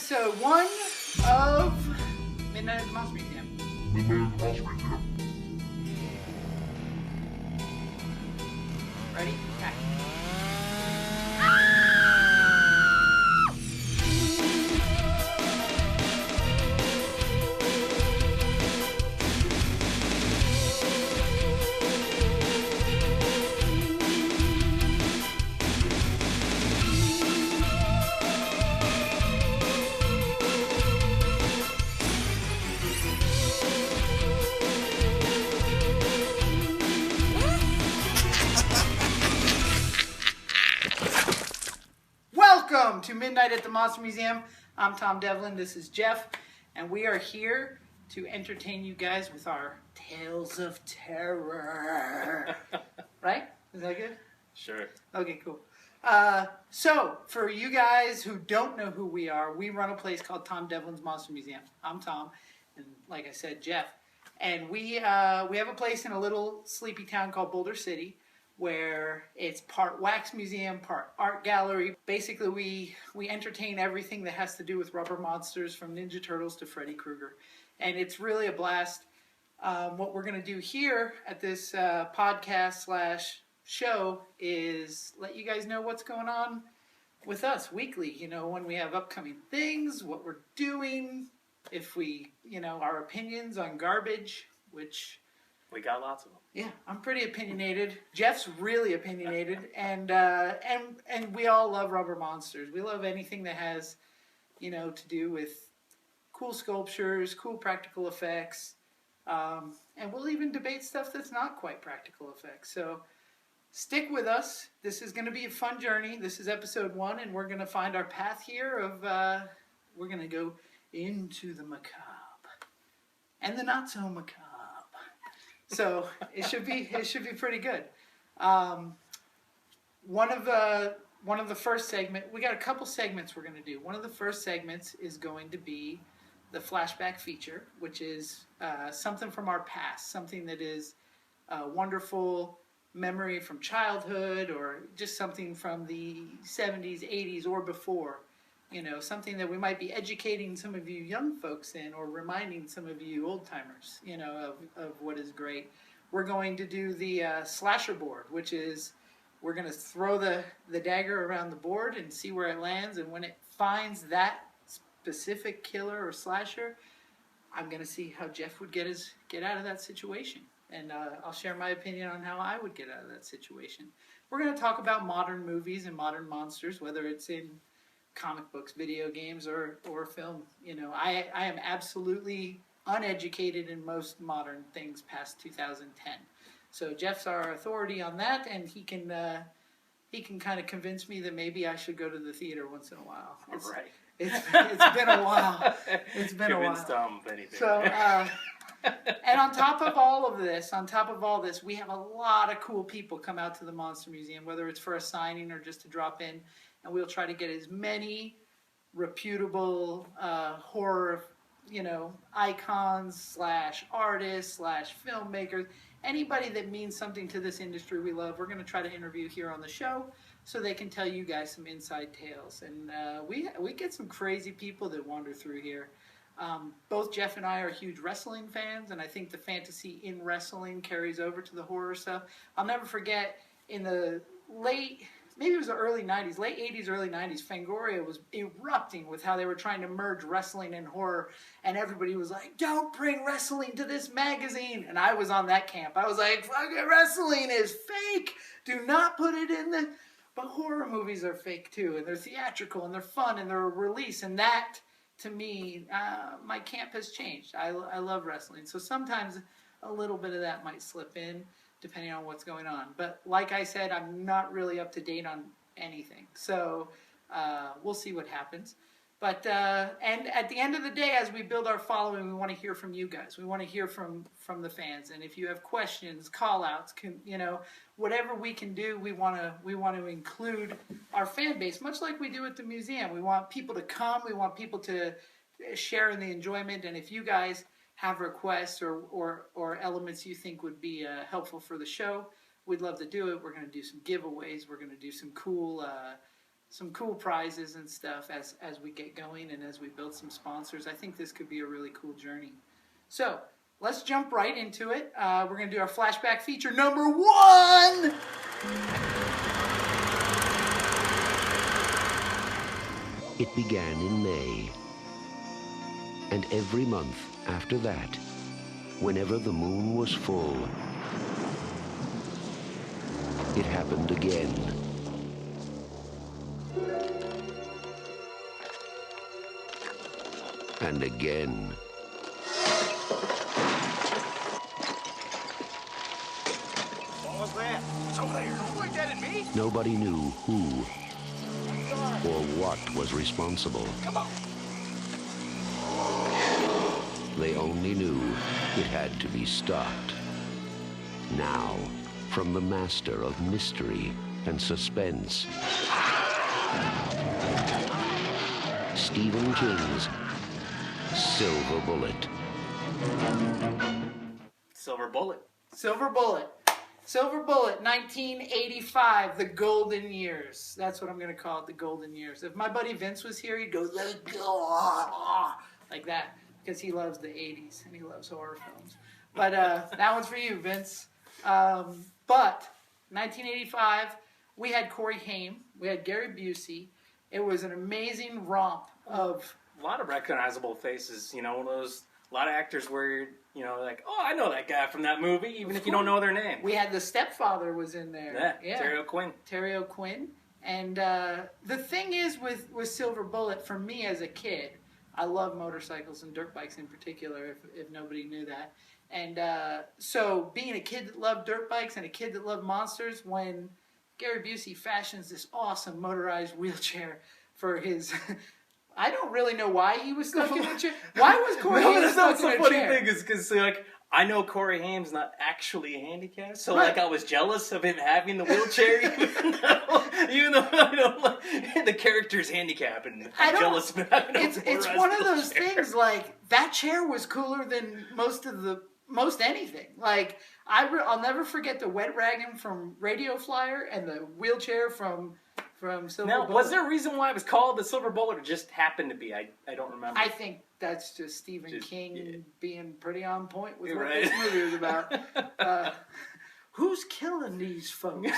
episode 1 of Midnight at the Monster Museum. Ready? Action. Welcome to Midnight at the Monster Museum. I'm Tom Devlin, this is Jeff, and we are here to entertain you guys with our tales of terror. Right? Is that good? Sure. Okay, cool. So, for you guys who don't know who we are, we run a place called Tom Devlin's Monster Museum. I'm Tom, and like I said, Jeff. And we have a place in a little sleepy town called Boulder City, where it's part wax museum, part art gallery. Basically, we entertain everything that has to do with rubber monsters, from Ninja Turtles to Freddy Krueger. And it's really a blast. What we're going to do here at this podcast / show is let you guys know what's going on with us weekly. You know, when we have upcoming things, what we're doing, if we, our opinions on garbage, which... We got lots of them. Yeah, I'm pretty opinionated. Jeff's really opinionated, and we all love rubber monsters. We love anything that has, to do with cool sculptures, cool practical effects, and we'll even debate stuff that's not quite practical effects. So stick with us. This is going to be a fun journey. This is episode 1, and we're going to find our path here of we're going to go into the macabre and the not so macabre. So it should be pretty good. One of the first segment, we got a couple segments we're going to do. One of the first segments is going to be the flashback feature, which is something from our past, something that is a wonderful memory from childhood, or just something from the 70s, 80s, or before. Something that we might be educating some of you young folks in, or reminding some of you old timers, of what is great. We're going to do the slasher board, which is we're going to throw the dagger around the board and see where it lands. And when it finds that specific killer or slasher, I'm going to see how Jeff would get out of that situation. And I'll share my opinion on how I would get out of that situation. We're going to talk about modern movies and modern monsters, whether it's in comic books, video games, or film. I am absolutely uneducated in most modern things past 2010. So Jeff's our authority on that, and he can kind of convince me that maybe I should go to the theater once in a while. Right. It's been a while. It's been a while. Convinced Tom of anything. So, and on top of all this, we have a lot of cool people come out to the Monster Museum, whether it's for a signing or just to drop in. And we'll try to get as many reputable horror, icons / artists / filmmakers, anybody that means something to this industry we love. We're going to try to interview here on the show so they can tell you guys some inside tales. And we get some crazy people that wander through here. Both Jeff and I are huge wrestling fans, and I think the fantasy in wrestling carries over to the horror stuff. I'll never forget in the maybe it was the early 90s, late 80s, early 90s, Fangoria was erupting with how they were trying to merge wrestling and horror, and everybody was like, don't bring wrestling to this magazine. And I was on that camp. I was like, fucking wrestling is fake. Do not put it in the... But horror movies are fake too, and they're theatrical, and they're fun, and they're a release, and that, to me, my camp has changed. I love wrestling, so sometimes a little bit of that might slip in, depending on what's going on. But like I said, I'm not really up to date on anything. So we'll see what happens. But and at the end of the day, as we build our following, we want to hear from you guys. We want to hear from the fans. And if you have questions, call-outs, whatever we can do, we want to include our fan base, much like we do at the museum. We want people to come. We want people to share in the enjoyment. And if you guys have requests or elements you think would be helpful for the show, we'd love to do it. We're going to do some giveaways. We're going to do some cool some cool prizes and stuff as we get going and as we build some sponsors. I think this could be a really cool journey. So let's jump right into it. We're going to do our flashback feature number 1. It began in May, and every month after that, whenever the moon was full, it happened again. And again. What was that? It's over there. Don't point that at me. Nobody knew who or what was responsible. Come on. They only knew it had to be stopped. Now, from the master of mystery and suspense, Stephen King's Silver Bullet. Silver Bullet. Silver Bullet. Silver Bullet, 1985, the golden years. That's what I'm going to call it, the golden years. If my buddy Vince was here, he'd go, let it go, like that, because he loves the 80s and he loves horror films. But that one's for you, Vince. But 1985, we had Corey Haim, we had Gary Busey. It was an amazing romp of... A lot of recognizable faces, you know, those... A lot of actors were, you know, like, oh, I know that guy from that movie, even if you don't know their name. We had the stepfather was in there. Yeah. Terry O'Quinn. Terry O'Quinn. And the thing is with Silver Bullet, for me as a kid, I love motorcycles and dirt bikes in particular, if nobody knew that. And so being a kid that loved dirt bikes and a kid that loved monsters, when Gary Busey fashions this awesome motorized wheelchair for his... I don't really know why he was stuck in a chair. Why was Corey Haim stuck in a chair? That's the funny thing is because, like, I know Corey Haim's not actually handicapped, so, like, I was jealous of him having the wheelchair, even though I know, like, the character's handicapped, and I'm jealous of him having a It's one of those things, like, that chair was cooler than most anything. Like, I'll never forget the wet wagon from Radio Flyer and the wheelchair from Silver Bullet. Now, was there a reason why it was called the Silver Bullet, or just happened to be? I don't remember. I think that's just Stephen King being pretty on point with what this movie was about. Who's killing these folks?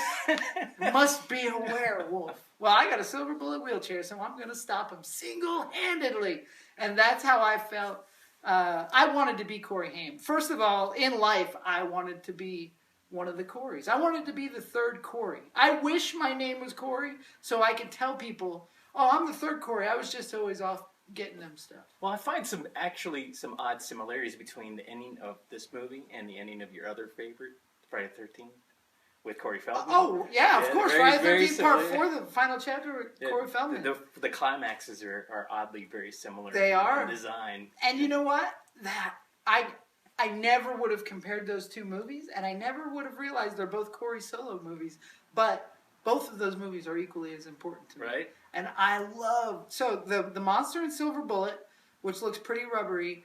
Must be a werewolf. Well, I got a Silver Bullet wheelchair, so I'm going to stop him single-handedly. And that's how I felt. I wanted to be Corey Haim. First of all, in life, I wanted to be one of the Coreys. I wanted to be the third Corey. I wish my name was Corey so I could tell people, oh, I'm the third Corey. I was just always off getting them stuff. Well, I find some odd similarities between the ending of this movie and the ending of your other favorite, Friday the 13th, with Corey Feldman. Oh, yeah, of course. Friday the 13th Part 4, the final chapter with Corey Feldman. The climaxes are oddly very similar. They are. In design. And you know what? I never would have compared those two movies, and I never would have realized they're both Corey solo movies, but both of those movies are equally as important to me. Right. And I love... So, the monster in Silver Bullet, which looks pretty rubbery,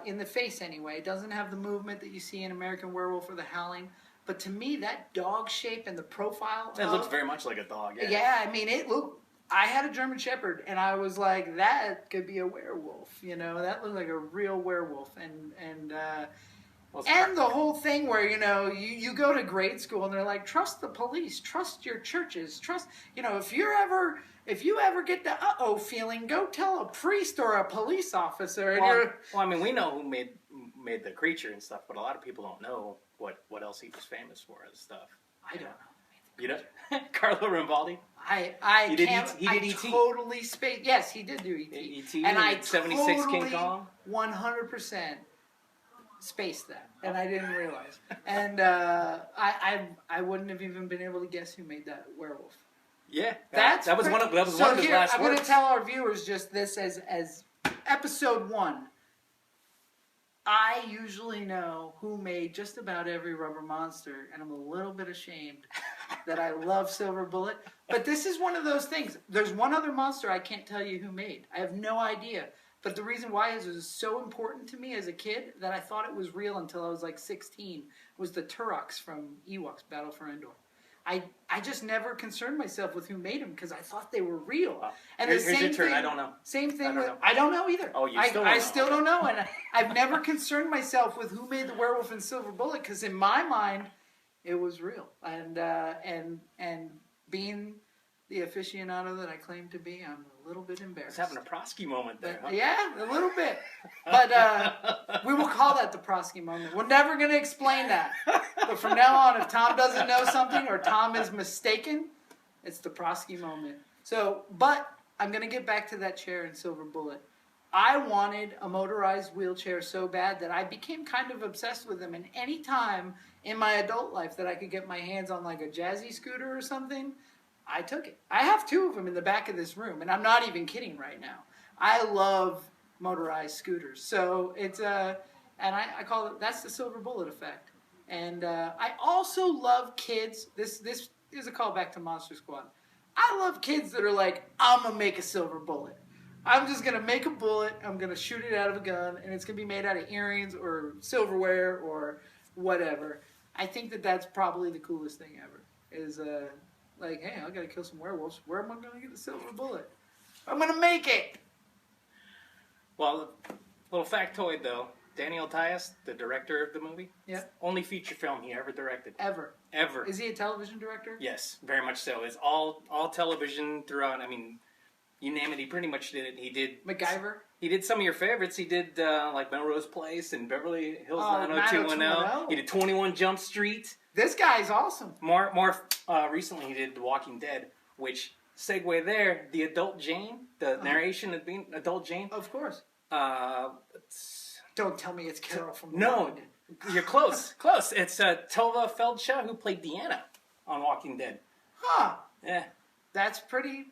in the face anyway, doesn't have the movement that you see in American Werewolf or The Howling, but to me, that dog shape and the profile... It looks very much like a dog, yeah. Yeah, I mean, it looked... I had a German Shepherd, and I was like, that could be a werewolf, you know? That looked like a real werewolf. And the whole thing where, you know, you go to grade school, and they're like, trust the police, trust your churches, trust... You know, if you ever get the uh-oh feeling, go tell a priest or a police officer. And well, I mean, we know who made the creature and stuff, but a lot of people don't know what else he was famous for and stuff. I don't know. You know, Carlo Rambaldi. He did E.T. Totally spaced. Yes, he did do E.T. E.T. And I 76 totally, King Kong. 100% spaced that, and I didn't realize. And I wouldn't have even been able to guess who made that werewolf. Yeah, that was one of his last words. I'm going to tell our viewers just this as episode 1. I usually know who made just about every rubber monster, and I'm a little bit ashamed that I love Silver Bullet. But this is one of those things. There's one other monster I can't tell you who made. I have no idea. But the reason why is it was so important to me as a kid that I thought it was real until I was like 16, was the Turoks from Ewoks Battle for Endor. I just never concerned myself with who made them because I thought they were real. And here's your turn. I don't know. Same thing I don't know either. Oh, I still don't know. And I've never concerned myself with who made the werewolf in Silver Bullet because in my mind, it was real. And being the aficionado that I claim to be, I'm a little bit embarrassed. It's having a Prosky moment there, huh? Yeah, a little bit. But we will call that the Prosky moment. We're never going to explain that. But from now on, if Tom doesn't know something or Tom is mistaken, it's the Prosky moment. But I'm going to get back to that chair in Silver Bullet. I wanted a motorized wheelchair so bad that I became kind of obsessed with them. And any time in my adult life that I could get my hands on like a jazzy scooter or something, I took it. I have 2 of them in the back of this room, and I'm not even kidding right now. I love motorized scooters. So it's and I call it, that's the Silver Bullet effect. And I also love kids. This is a callback to Monster Squad. I love kids that are like, I'm going to make a silver bullet. I'm just going to make a bullet. I'm going to shoot it out of a gun, and it's going to be made out of earrings or silverware or whatever. I think that that's probably the coolest thing ever is like, hey, I got to kill some werewolves. Where am I going to get the silver bullet? I'm going to make it. Well, little factoid, though. Daniel Tias, the director of the movie, only feature film he ever directed. Ever. Is he a television director? Yes, very much so. It's all television throughout. I mean, you name it, he pretty much did it. He did MacGyver. He did some of your favorites. He did like Melrose Place and Beverly Hills 90210. He did 21 Jump Street. This guy's awesome. More recently, he did The Walking Dead, which segue there. The adult Jane, the narration of being adult Jane. Of course. Don't tell me it's Carol from The No, Walking Dead. You're close. Close. It's Tova Feldshaw who played Deanna on Walking Dead. Huh. Yeah. That's pretty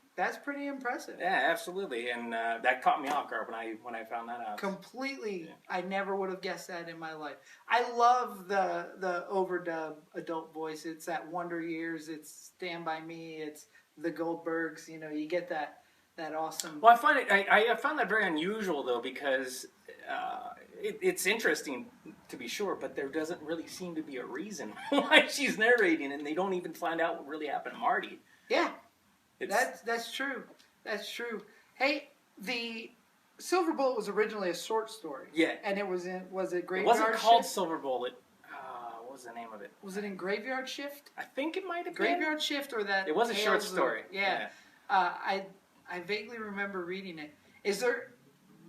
impressive. Yeah, absolutely. And that caught me off guard when I found that out. Completely. Yeah. I never would have guessed that in my life. I love the overdub adult voice. It's that Wonder Years. It's Stand By Me. It's the Goldbergs. You know, you get that awesome. Well, I found that very unusual though because it's interesting to be sure, but there doesn't really seem to be a reason why she's narrating, and they don't even find out what really happened to Marty. Yeah, that's true. That's true. Hey, the Silver Bullet was originally a short story. Yeah, and it was it Graveyard Shift? It wasn't called Silver Bullet. What was the name of it? Was it in Graveyard Shift? I think it might have been Graveyard Shift or that. It was a short story. Yeah. I vaguely remember reading it.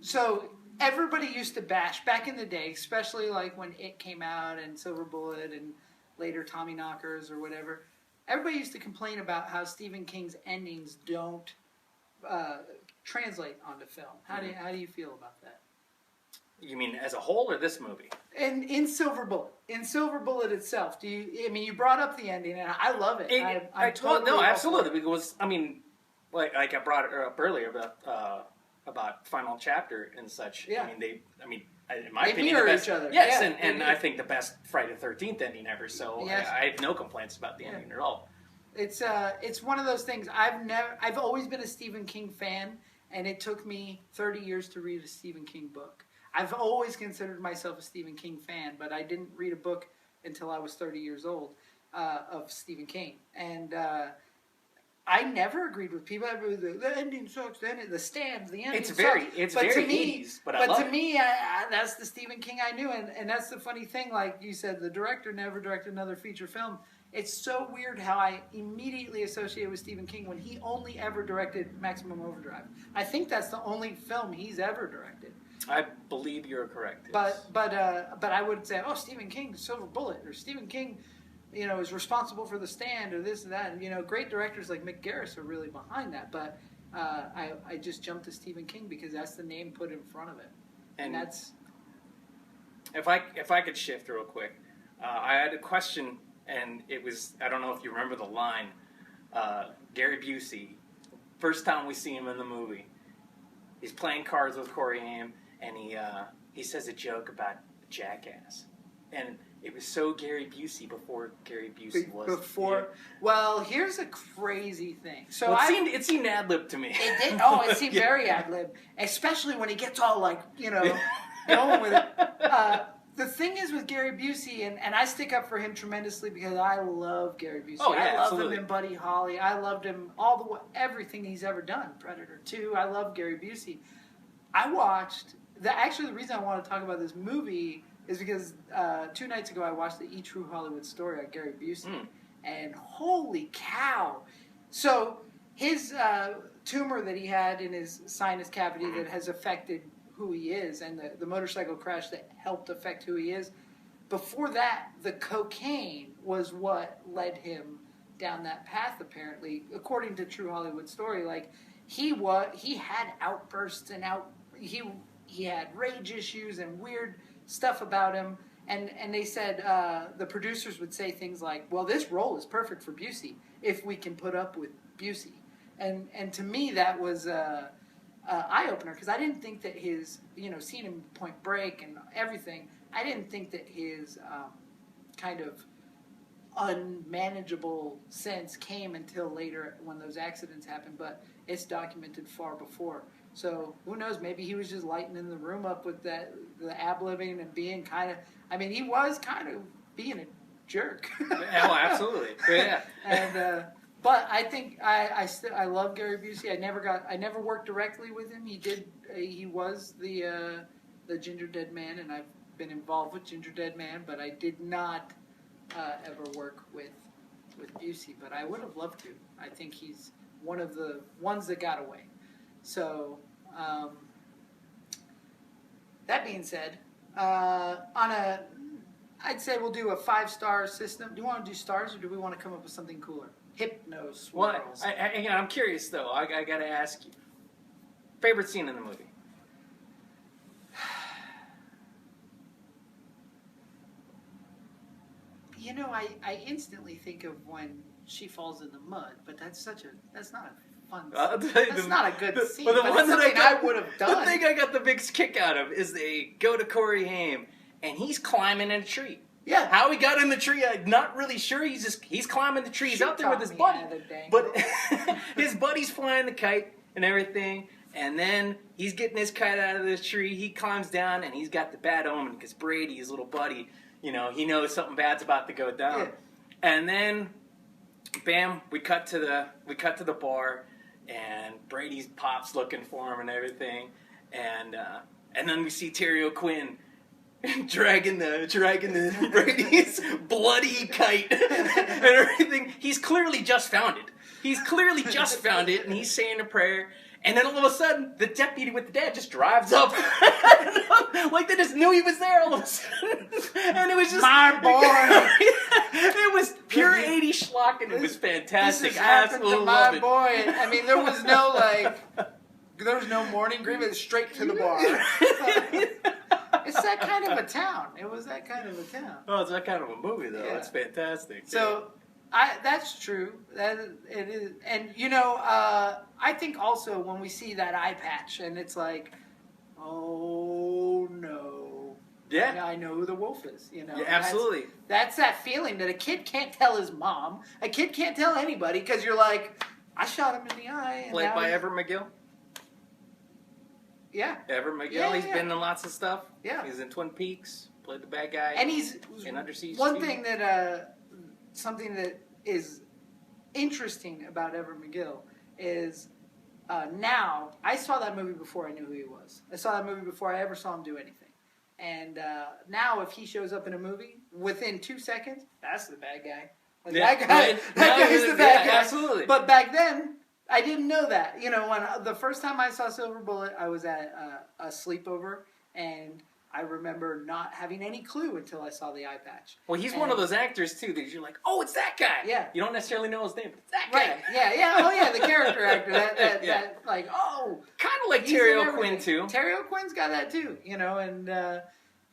So everybody used to bash back in the day, especially like when It came out and Silver Bullet and later Tommyknockers or whatever. Everybody used to complain about how Stephen King's endings don't translate onto film. How do you feel about that? You mean as a whole or this movie? In Silver Bullet itself, you brought up the ending and I love it. Absolutely, because I mean, like I brought it up earlier about final chapter and such. Yeah. In my opinion, mirror the best, each other. Yes, yeah, and I think the best Friday the 13th ending ever. So yes. I have no complaints about the ending at all. It's one of those things. I've always been a Stephen King fan, and it took me 30 years to read a Stephen King book. I've always considered myself a Stephen King fan, but I didn't read a book until I was 30 years old of Stephen King, and I never agreed with people. The ending sucks. The Stand. The ending. It's very 80s, but I love it. To me, that's the Stephen King I knew, and that's the funny thing. Like you said, the director never directed another feature film. It's so weird how I immediately associate with Stephen King when he only ever directed Maximum Overdrive. I think that's the only film he's ever directed. I believe you're correct. But I would say, Stephen King, Silver Bullet, or Stephen King, is responsible for The Stand or this and that. And, great directors like Mick Garris are really behind that. But I just jumped to Stephen King because that's the name put in front of it. And that's... If I could shift real quick, I had a question, and it was, I don't know if you remember the line, Gary Busey, first time we see him in the movie, he's playing cards with Corey Haim, and he says a joke about a jackass. And it was so Gary Busey before Gary Busey was. Well, here's a crazy thing. So it seemed ad-lib to me. It did. Oh, it seemed very ad-lib, especially when he gets all going with it. the thing is with Gary Busey, and I stick up for him tremendously because I love Gary Busey. Oh, yeah, I love absolutely. him in Buddy Holly. I loved him everything he's ever done. Predator 2. I love Gary Busey. I watched actually the reason I want to talk about this movie is because 2 nights ago I watched the E! True Hollywood Story on Gary Busey, and holy cow! So his tumor that he had in his sinus cavity that has affected who he is, and the motorcycle crash that helped affect who he is. Before that, the cocaine was what led him down that path. Apparently, according to True Hollywood Story, like he had outbursts and he had rage issues and weird stuff about him. And they said the producers would say things like, "Well, this role is perfect for Busey if we can put up with Busey." And to me, that was eye-opener, because I didn't think that his, seeing him Point Break and everything, I didn't think that his kind of unmanageable sense came until later when those accidents happened, but it's documented far before. So who knows, maybe he was just lighting the room up with the ab-libbing and being kind of, he was kind of being a jerk. Oh, absolutely. Yeah. And but I think I love Gary Busey. I never worked directly with him. He was the Ginger Dead Man, and I've been involved with Ginger Dead Man, but I did not ever work with Busey. But I would have loved to. I think he's one of the ones that got away. So that being said, I'd say we'll do a 5-star system. Do you want to do stars, or do we want to come up with something cooler? Hypno swirls. Well, I'm curious though. I got to ask you. Favorite scene in the movie? I instantly think of when she falls in the mud, but that's not a fun scene. That's not a good scene, but it's something I would have done. The thing I got the biggest kick out of is they go to Corey Haim, and he's climbing in a tree. Yeah. How he got in the tree, I'm not really sure. He's climbing the tree. He's out there with his buddy. But his buddy's flying the kite and everything. And then he's getting his kite out of the tree. He climbs down, and he's got the bad omen because Brady, his little buddy, he knows something bad's about to go down. Yeah. And then, bam, we cut to the bar, and Brady's pop's looking for him and everything. And then we see Terry O'Quinn dragging the Brady's bloody kite and everything. He's clearly just found it. And he's saying a prayer. And then all of a sudden, the deputy with the dad just drives up. Like they just knew he was there all of a sudden. And it was just... My boy! It was pure 80s schlock, and it was fantastic. This has happened to my it. boy. There was no morning grieve. It was straight to the bar. It's that kind of a town. It was that kind of a town. Oh, it's that kind of a movie, though. Yeah. It's fantastic. So, that's true. That it is, and I think also when we see that eye patch, and it's like, oh no, yeah, I know who the wolf is. Yeah, absolutely. That's that feeling that a kid can't tell his mom. A kid can't tell anybody because you're like, I shot him in the eye. And played by Everett McGill. Yeah. Everett McGill. Yeah, he's been in lots of stuff. Yeah. He's in Twin Peaks. Played the bad guy. And he's in Under Siege. One thing that something that is interesting about Everett McGill is now I saw that movie before I knew who he was. I saw that movie before I ever saw him do anything. And now if he shows up in a movie within 2 seconds, that's the bad guy. Like, yeah, that guy's the bad guy. Absolutely. But back then, I didn't know that. When the first time I saw Silver Bullet, I was at a sleepover, and I remember not having any clue until I saw the eye patch. Well, he's one of those actors, too, that you're like, oh, it's that guy. Yeah. You don't necessarily know his name, but it's that guy. Right. Yeah. Oh, yeah, the character actor. That like, oh. Kind of like Terry O'Quinn, too. Terry O'Quinn's got that, too,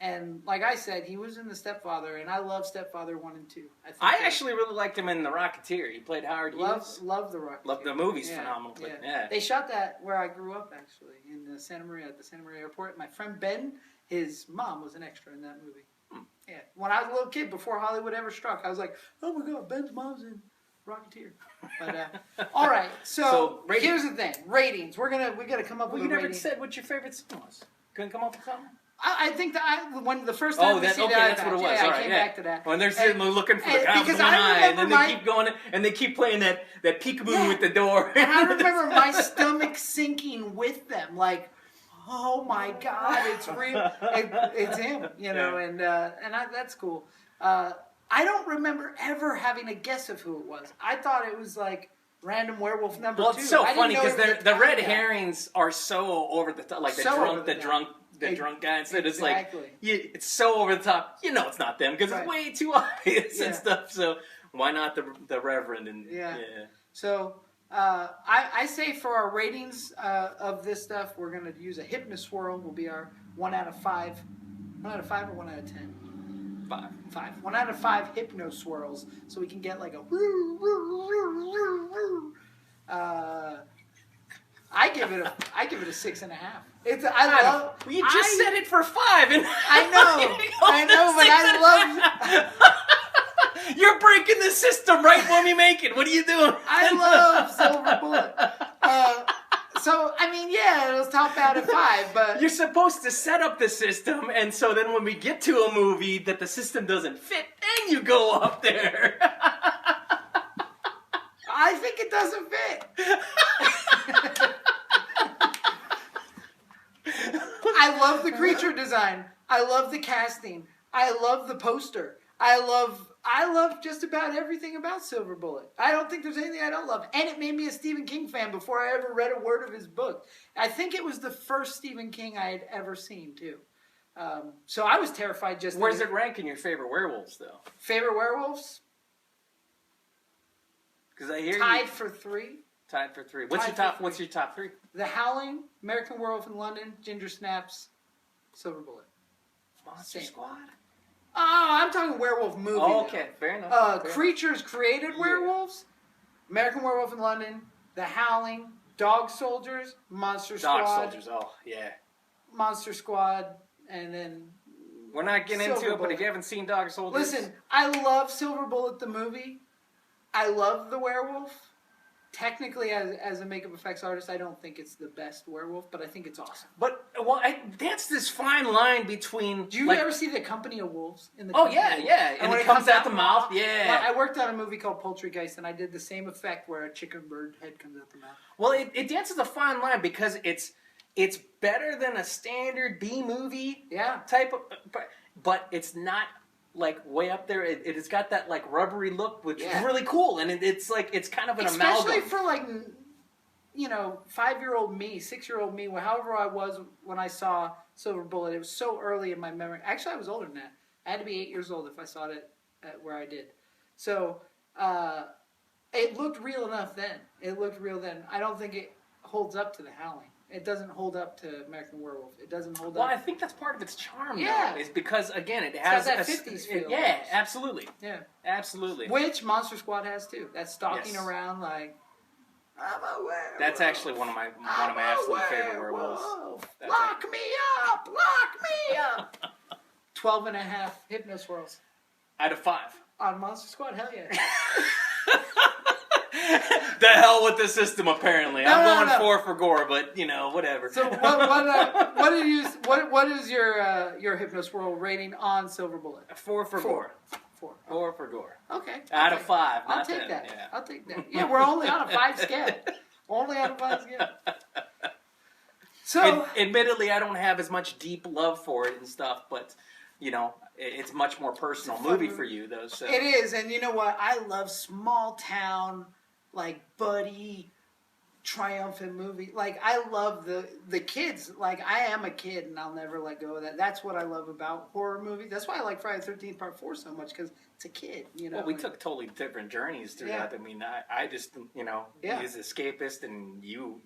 and like I said, he was in The Stepfather, and I love Stepfather 1 and 2. I actually really liked him in The Rocketeer. He played Howard Hughes. Love The Rocketeer. Love the movie's phenomenal. Yeah. They shot that where I grew up, actually, in Santa Maria, at the Santa Maria airport. My friend Ben, his mom was an extra in that movie. Yeah. When I was a little kid, before Hollywood ever struck, I was like, oh my God, Ben's mom's in Rocketeer. But all right, so here's the thing: ratings. We gotta come up with. You a never rating. said what your favorite scene was. Couldn't come up with something. I think that when the first time that's what it was. Yeah, all I right, came back to that. When they're sitting looking for the guy with because one I eye, and then remember they keep going, and they keep playing that peekaboo with the door. And I remember my stomach sinking with them, like, oh my God, it's real. It's him, you know, and that's cool. I don't remember ever having a guess of who it was. I thought it was like random werewolf number 2. Well, it's so funny because the red guy. herrings are so over the top, like the drunk guy. And so it's like it's so over the top. You know, it's not them because it's way too obvious and stuff. So why not the Reverend? And So I say for our ratings of this stuff, we're gonna use a Hypnoswirl. Will be our 1 out of 5. 1 out of 5 or 1 out of 10. 5. 1 out of 5 Hypnoswirls, so we can get like a woo, woo, woo, woo, woo. I give it a 6.5. You just said it for 5, and I know, but I love. You're breaking the system right when we make it. What are you doing? I love Silver Bullet. So, I mean, yeah, it was top out at 5, but... You're supposed to set up the system, and so then when we get to a movie that the system doesn't fit, then you go up there. I think it doesn't fit. I love the creature design. I love the casting. I love the poster. I love just about everything about Silver Bullet. I don't think there's anything I don't love. And it made me a Stephen King fan before I ever read a word of his book. I think it was the first Stephen King I had ever seen, too. So I was terrified just... Where's it rank in your favorite werewolves, though? Favorite werewolves? Because I hear Tied for 3. Tied for 3. What's your top 3? The Howling, American Werewolf in London, Ginger Snaps, Silver Bullet. Monster Squad? Oh, I'm talking werewolf movie. Oh, okay, fair enough. Creatures created werewolves, American Werewolf in London, The Howling, Dog Soldiers, Monster Squad. Dog Soldiers, oh, yeah. Monster Squad, and then... We're not getting Silver into it, Bullet. but if you haven't seen Dog Soldiers... Listen, I love Silver Bullet the movie. I love the werewolf. Technically, as a makeup effects artist, I don't think it's the best werewolf, but I think it's awesome. But, that's this fine line between... Do you ever see The Company of Wolves? And when it comes out the mouth, yeah. I worked on a movie called Poultrygeist, and I did the same effect where a chicken bird head comes out the mouth. Well, it dances a fine line because it's better than a standard B-movie type of... But it's not... like way up there, it's got that like rubbery look, which is really cool, and it's like it's kind of an amalgam. Especially for like 5-year-old me, 6-year-old me, however I was when I saw Silver Bullet. It was so early in my memory. Actually, I was older than that. I had to be 8 years old if I saw it at where I did. So it looked real enough then. It looked real then. I don't think it holds up to The Howling. It doesn't hold up to American Werewolf. It doesn't hold up. Well, I think that's part of its charm, though, is because, again, it has that 50s feel. Yeah, absolutely. Yeah. Absolutely. Which Monster Squad has, too. That stalking around like, I'm a werewolf. That's actually one of my absolute favorite werewolves. Lock me up! Lock me up! 12.5 Hypnoswirls. Out of 5. On Monster Squad? Hell yeah. The hell with the system, apparently. I'm going 4 for gore, but whatever. So what is your Hypnoswirl rating on Silver Bullet? 4 for gore. 4 for gore. Okay. Out of 5. I'll take that. Yeah. I'll take that. Yeah, we're only on a 5 scale. Only on a 5 scale. So, admittedly, I don't have as much deep love for it and stuff, but it's much more personal movie for you, though. So it is, and you know what? I love small town, like buddy, triumphant movie. Like I love the kids. Like I am a kid, and I'll never let go of that. That's what I love about horror movies. That's why I like Friday the 13th Part 4 so much, because it's a kid. Well, we took totally different journeys through that. I mean, I just he's escapist, and you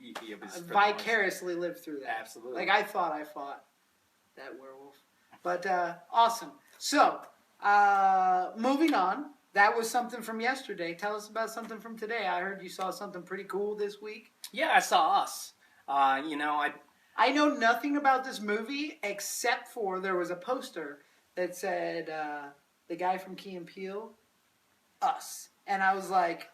vicariously lived through that. Absolutely. Like I thought I fought that werewolf. But awesome. So, moving on. That was something from yesterday. Tell us about something from today. I heard you saw something pretty cool this week. Yeah, I saw Us. I know nothing about this movie except for there was a poster that said the guy from Key and Peele, Us. And I was like,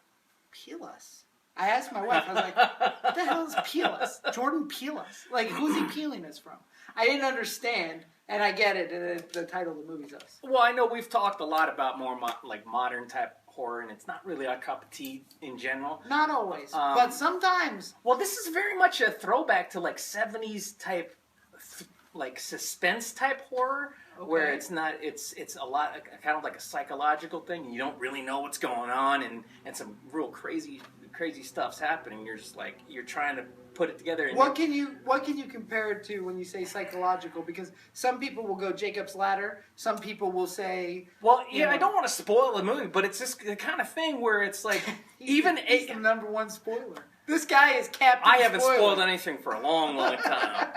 Peel Us? I asked my wife, I was like, what the hell is peel us? Jordan Peele us. Like, who's he peeling us from? I didn't understand, and I get it, and the title of the movie's Us. Well, I know we've talked a lot about more modern type horror, and it's not really our cup of tea in general. Not always, but sometimes. Well, this is very much a throwback to like 70s type, like suspense type horror, where it's not, it's a lot, kind of like a psychological thing, and you don't really know what's going on, and some real crazy stuff's happening. You're just like, you're trying to put it together. And what can you compare it to when you say psychological? Because some people will go Jacob's Ladder. Some people will say, well, yeah, I don't want to spoil the movie, but it's just the kind of thing where it's like he's the number one spoiler. This guy is Captain I haven't Spoiler. spoiled anything for a long, long time.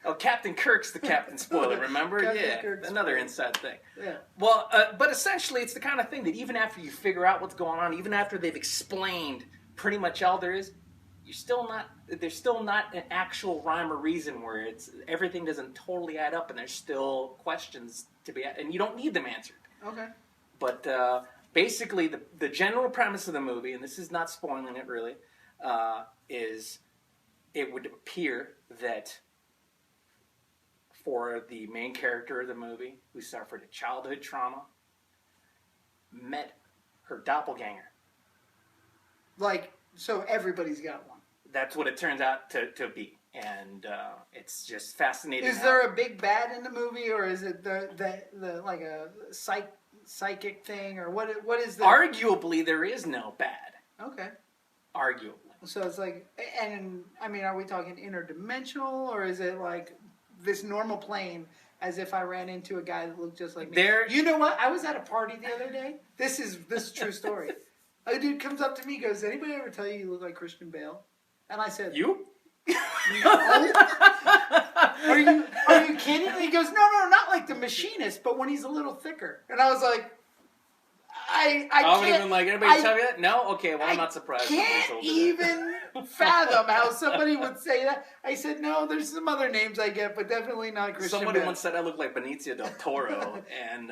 Oh, Captain Kirk's the Captain Spoiler, remember? Captain Kirk's another spoiler. Inside thing. Yeah. Well, but essentially, it's the kind of thing that even after you figure out what's going on, even after they've explained pretty much all there is, there's still not an actual rhyme or reason where everything doesn't totally add up, and there's still questions to be, and you don't need them answered. Okay. But basically, the general premise of the movie, and this is not spoiling it really, is it would appear that for the main character of the movie, who suffered a childhood trauma, met her doppelganger. Like, so everybody's got one. That's what it turns out to be, and it's just fascinating. Is there a big bad in the movie, or is it the like a psychic thing, or what is the? Arguably, there is no bad. Okay. Arguably. So it's like, and I mean, are we talking interdimensional, or is it like this normal plane? As if I ran into a guy that looked just like me. You know what? I was at a party the other day. This is a true story. A dude comes up to me, goes, "Anybody ever tell you look like Christian Bale?" And I said, "You? No. Are you kidding?" And he goes, "No, not like the Machinist, but when he's a little thicker." And I was like, I can't can't even like anybody tell you that. No, okay, well I'm not surprised. Can't even fathom how somebody would say that. I said, "No, there's some other names I get, but definitely not Christian." Somebody Bale. once said I look like Benicio del Toro, and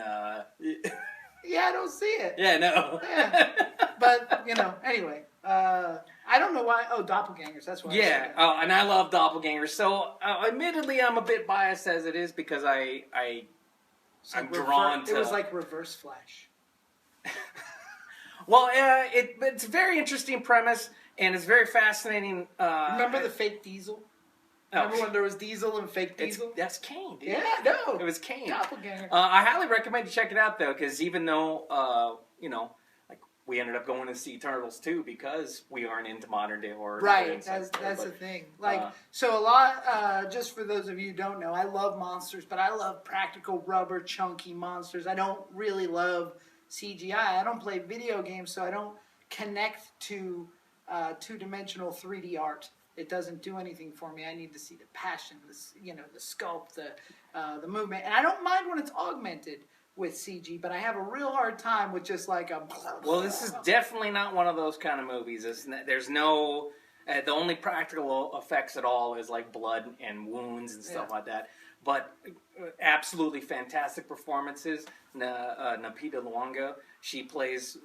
yeah, I don't see it. Yeah, no. Yeah. But, anyway. I don't know why. Oh, doppelgangers. That's why. Yeah. Oh, and I love doppelgangers. So, admittedly, I'm a bit biased as it is because I'm drawn to. It was like Reverse Flash. Well, it's a very interesting premise, and it's very fascinating. Remember the fake Diesel? Remember when there was Diesel and fake Diesel? That's Kane, dude. Yeah, no. It was Kane. Doppelganger. I highly recommend you check it out, though, because even though, we ended up going to see Turtles, too, because we aren't into modern-day horror. Right, that's the thing. So a lot, just for those of you who don't know, I love monsters, but I love practical rubber, chunky monsters. I don't really love CGI. I don't play video games, so I don't connect to two-dimensional 3D art. It doesn't do anything for me. I need to see the passion, the sculpt, the movement. And I don't mind when it's augmented with CG, but I have a real hard time with just like a... Well, this is definitely not one of those kind of movies. There's no... the only practical effects at all is like blood and wounds and stuff like that. But absolutely fantastic performances. Napita Luongo, she plays,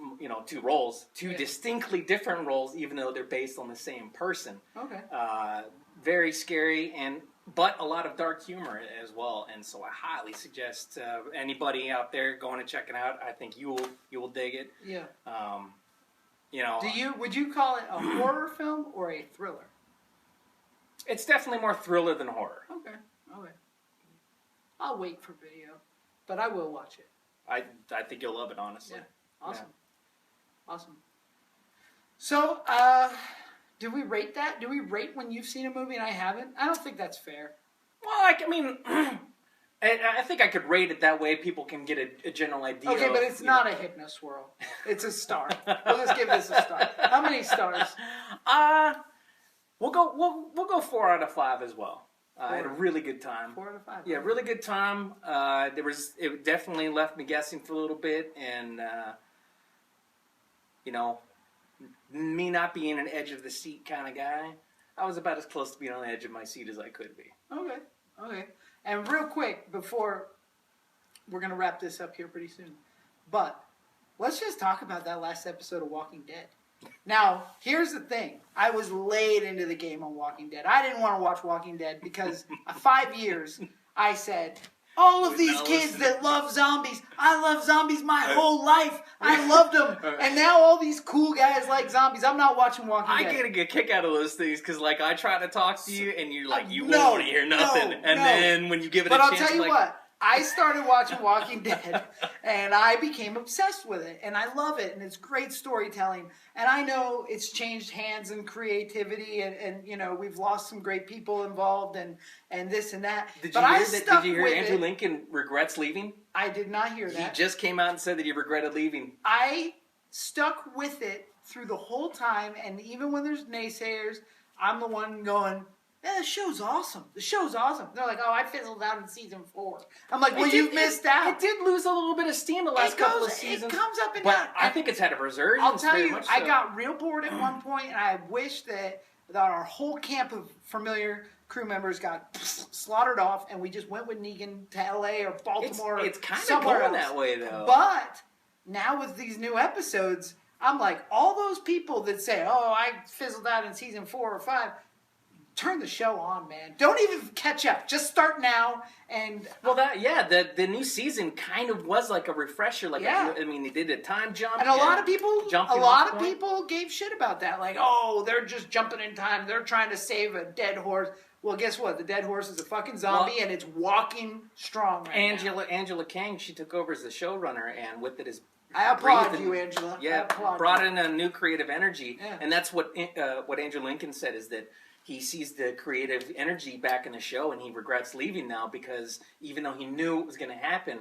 two roles, distinctly different roles, even though they're based on the same person. Okay. Very scary, but a lot of dark humor as well. And so I highly suggest anybody out there going to check it out. I think you will dig it. Yeah. Would you call it a horror film or a thriller? It's definitely more thriller than horror. Okay. I'll wait for video, but I will watch it. I think you'll love it, honestly. Yeah. Awesome. So, do we rate that? Do we rate when you've seen a movie and I haven't? I don't think that's fair. Well, I think I could rate it that way. People can get a general idea. Okay, but it's not a hypno-swirl. It's a star. We'll just give this a star. How many stars? We'll go 4 out of 5 as well. I had a really good time. 4 out of 5. Yeah, really good time. It definitely left me guessing for a little bit, and me not being an edge of the seat kind of guy, I was about as close to being on the edge of my seat as I could be. Okay. And real quick, before we're gonna wrap this up here pretty soon, but let's just talk about that last episode of Walking Dead. Now, here's the thing. I was laid into the game on Walking Dead. I didn't want to watch Walking Dead because 5 years I said, all of these kids that love zombies, I love zombies my whole life. I loved them. And now all these cool guys like zombies. I'm not watching Walking Dead. I get a kick out of those things because, like, I try to talk to you and you're like, you won't want to hear nothing. Then when you give it a chance, But I'll tell you what. I started watching Walking Dead, and I became obsessed with it, and I love it, and it's great storytelling. And I know it's changed hands and creativity, and you know, we've lost some great people involved, and this and that. Did you hear Andrew Lincoln regrets leaving? I did not hear that. He just came out and said that he regretted leaving. I stuck with it through the whole time, and even when there's naysayers, I'm the one going, yeah, the show's awesome. The show's awesome. They're like, oh, I fizzled out in season 4. I'm like, well, you've missed out. It did lose a little bit of steam the last couple of seasons. It comes up and down. I think it's had a resurgence. I'll tell you, I got real bored at one point, and I wish that our whole camp of familiar crew members got slaughtered off, and we just went with Negan to L.A. or Baltimore. It's kind of going that way, though. But now with these new episodes, I'm like, all those people that say, oh, I fizzled out in season 4 or 5, turn the show on, man. Don't even catch up. Just start now. And the new season kind of was like a refresher. Like, I mean, they did a time jump, and a lot of people gave shit about that. Like, oh, they're just jumping in time. They're trying to save a dead horse. Well, guess what? The dead horse is a fucking zombie, and it's walking strong right now. Angela Kang, she took over as the showrunner, and with it is. I applaud you, Angela. Yeah, brought in a new creative energy, and that's what Andrew Lincoln said is that. He sees the creative energy back in the show, and he regrets leaving now because even though he knew it was going to happen,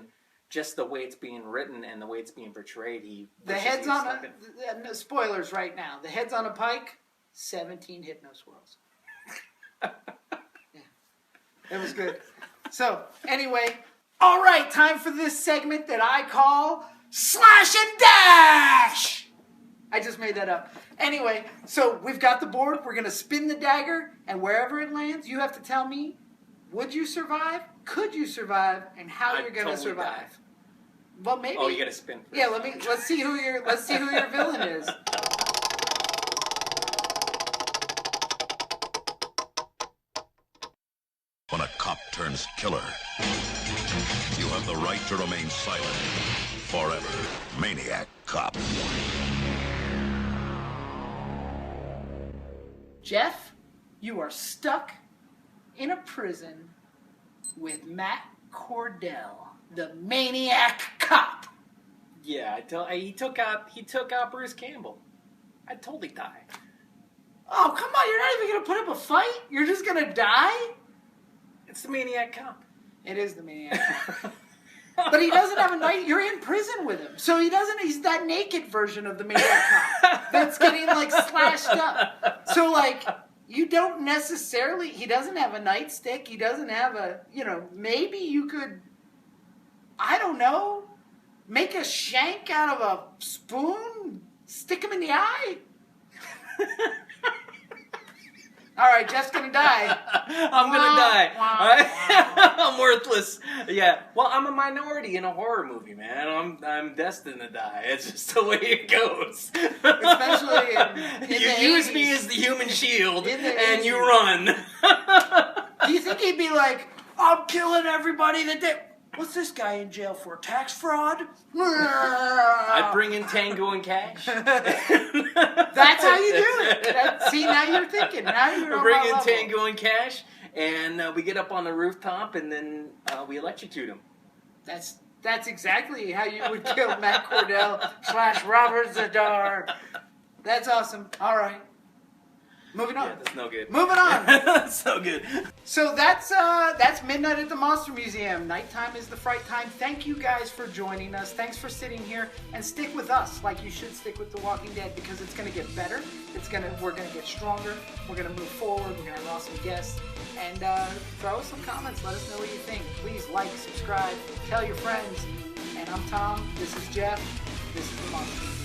just the way it's being written and the way it's being portrayed, spoilers right now. The head's on a pike, 17 hypno swirls. Yeah, it was good. So anyway, all right, time for this segment that I call Slash and Dash. I just made that up. Anyway, so we've got the board. We're going to spin the dagger, and wherever it lands, you have to tell me, would you survive, could you survive, and how you're going to survive. Die. Well, maybe. Oh, you got to spin first. Yeah, let's see who your villain is. When a cop turns killer, you have the right to remain silent forever. Maniac Cop. Jeff, you are stuck in a prison with Matt Cordell, the Maniac Cop. Yeah, he took out Bruce Campbell. I'd totally die. Oh, come on, you're not even going to put up a fight? You're just going to die? It's the Maniac Cop. It is the Maniac Cop. But he doesn't have a knife. You're in prison with him. So he's that naked version of the Maniac Cop that's getting, like, slashed up. So, like, you don't necessarily, he doesn't have a nightstick. He doesn't have maybe you could, I don't know, make a shank out of a spoon, stick him in the eye. All right, Jeff's going to die. I'm going to die. All right? I'm worthless. Yeah. Well, I'm a minority in a horror movie, man. I'm destined to die. It's just the way it goes. Especially in you the use 80s. me as the human shield, and 80s. you run. Do you think he'd be like, I'm killing everybody that did... What's this guy in jail for? Tax fraud? I bring in Tango and Cash. That's how you do it. See, now you're thinking. Now you're I bring in Tango and Cash, and we get up on the rooftop, and then we electrocute him. That's exactly how you would kill Matt Cordell / Robert Zadar. That's awesome. All right. Moving on. Yeah, that's no good. Moving on. That's so good. So that's Midnight at the Monster Museum. Nighttime is the fright time. Thank you guys for joining us. Thanks for sitting here and stick with us like you should stick with The Walking Dead because it's going to get better. We're going to get stronger. We're going to move forward. We're going to have awesome guests. And throw us some comments. Let us know what you think. Please like, subscribe, tell your friends. And I'm Tom. This is Jeff. This is The Monster Museum.